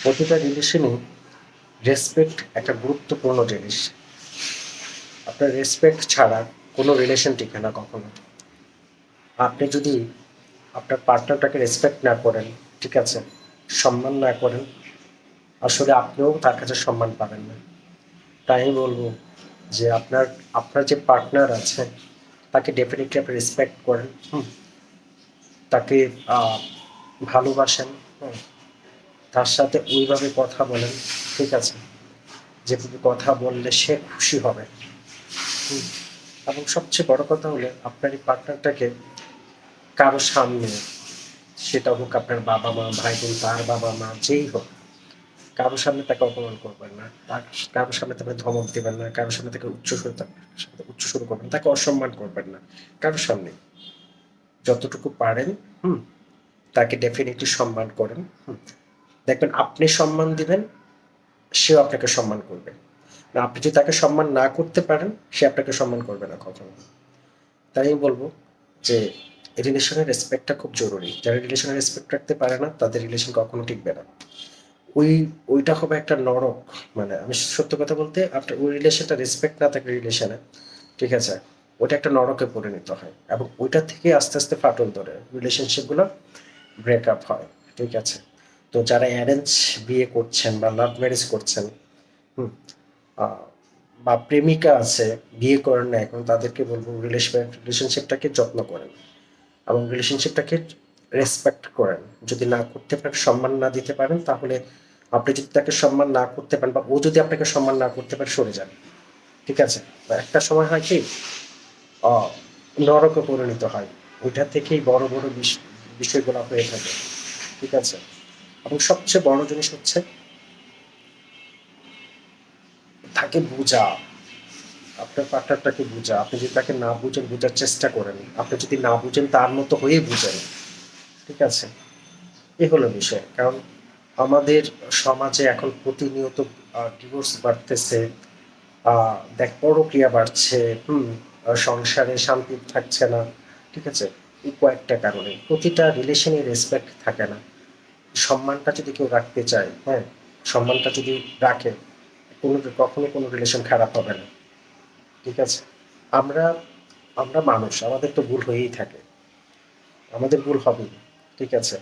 প্রতিটা রিলেশনে রেসপেক্ট একটা গুরুত্বপূর্ণ জিনিস। আপনার রেসপেক্ট ছাড়া কোনো রিলেশন টিকে না কখনো। আপনি যদি আপনার পার্টনারটাকে রেসপেক্ট না করেন, ঠিক আছে, সম্মান না করেন, আসলে আপনিও তার কাছে সম্মান পাবেন না। তাই আমি বলবো যে আপনার আপনার যে পার্টনার আছে তাকে ডেফিনেটলি আপনি রেসপেক্ট করেন, তাকে ভালোবাসেন, তার সাথে ওইভাবে কথা বলেন, ঠিক আছে, যেভাবে কথা বললে সে খুশি হবে। এবং সবচেয়ে বড় কথা হলো আপনার এই পার্টনারটাকে কারো সামনে, সেটা হোক আপনার বাবা মা, ভাই বোন, তার বাবা মা, যেই হোক, কারোর সামনে তাকে অপমান করবেন না, কারোর সামনে তাকে ধমক দিবেন না, কারোর সামনে তাকে উচ্চ করবেন, তাকে অসম্মান করবেন না কারোর সামনে। যতটুকু পারেন তাকে ডেফিনেটলি সম্মান করেন। দেখবেন আপনি সম্মান দিবেন, সেও আপনাকে সম্মান করবে। না, আপনি যদি তাকে সম্মান না করতে পারেন, সে আপনাকে সম্মান করবে না কখনো। তাই আমি বলবো যে রিলেশনের রেসপেক্টটা খুব জরুরি। যারা রিলেশনের রেসপেক্ট রাখতে পারে না তাদের রিলেশন কখনো টিকবে না। ওইটা হবে একটা নরক। মানে আমি সত্য কথা বলতে, আপনার ওই রিলেশনটা রেসপেক্ট না থাকলে রিলেশনে, ঠিক আছে, ওইটা একটা নরকে পরিণত হয় এবং ওইটা থেকে আস্তে আস্তে ফাটল ধরে রিলেশনশিপগুলো ব্রেকআপ হয়, ঠিক আছে। তো যারা অ্যারেঞ্জ বিয়ে করছেন বা লাভ ম্যারেজ করছেন, হুম, বা প্রেমিকা আছে, বিয়ে করেন না এখন, তাদেরকে বলবো রিলেশনশিপটাকে যত্ন করেন এবং রিলেশনশিপটাকে রেসপেক্ট করেন। যদি না করতে পারেন, সম্মান না দিতে পারেন, তাহলে আপনি যদি তাকে সম্মান না করতে পারেন বা ও যদি আপনাকে সম্মান না করতে পারে, সরে যান, ঠিক আছে। একটা সময় হয় কি, নরকে পরিণত হয়, ওইটা থেকেই বড় বড় বিষয়গুলো হয়ে থাকে, ঠিক আছে। এবং সবচেয়ে বড় জিনিস হচ্ছে তাকে বোঝা, আপনার পার্টনারটাকে বোঝা। আপনি যদি তাকে না বুঝেন, বোঝার চেষ্টা করেন, আপনি যদি না বুঝেন তার মতো হয়ে বুঝেন, ঠিক আছে। এ হলো বিষয়। কারণ আমাদের সমাজে এখন প্রতিনিয়ত ডিভোর্স বাড়তেছে, দেখ পরক্রিয়া বাড়ছে, সংসারে শান্তি থাকছে না, ঠিক আছে। এই কয়েকটা কারণে প্রতিটা রিলেশনে রেসপেক্ট থাকে না। সম্মানটা যদি কেউ রাখতে চায়, সম্মানটা যদি রাখে, কখনো কোনো রিলেশন খারাপ হবে না, ঠিক আছে। আমরা আমরা মানুষ, আমাদের তো ভুল হয়েই থাকে, আমাদের ভুল হবেই, ঠিক আছে।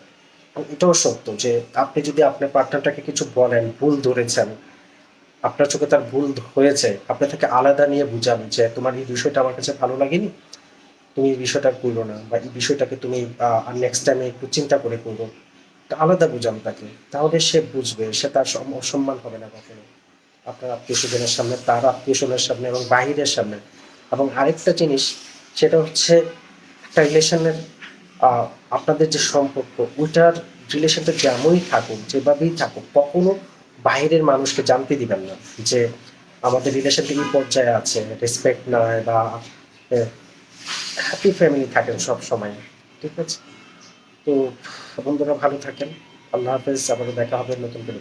এটাও সত্য যে আপনি যদি আপনার পার্টনারটাকে কিছু বলেন, ভুল ধরেছেন, আপনার চোখে তার ভুল হয়েছে, আপনি তাকে আলাদা নিয়ে বুঝান যে তোমার এই বিষয়টা আমার কাছে ভালো লাগেনি, তুমি এই বিষয়টা করলো না, বা এই বিষয়টাকে তুমি আর নেক্সট টাইমে একটু চিন্তা করে করবো, আলাদা বুঝান তাকে। তাহলে সে বুঝবে, সে তার অসম্মান হবে না কখনো আপনার আত্মীয় স্বজনের সামনে, তার আত্মীয় স্বজনের সামনে এবং বাহিরের সামনে। এবং আরেকটা জিনিস, সেটা হচ্ছে একটা রিলেশনের আপনাদের যে সম্পর্ক, ওইটার রিলেশনটা যেমনই থাকুক, যেভাবেই থাকুক, কখনো বাইরের মানুষকে জানতে দিবেন না যে আমাদের রিলেশনটা এই পর্যায়ে আছে, রেসপেক্ট নয় বা হ্যাপি ফ্যামিলি থাকেন সব সময়, ঠিক আছে। তো বন্ধুরা ভালো থাকেন, আল্লাহ হাফেজ, আবারও দেখা হবে নতুন করে।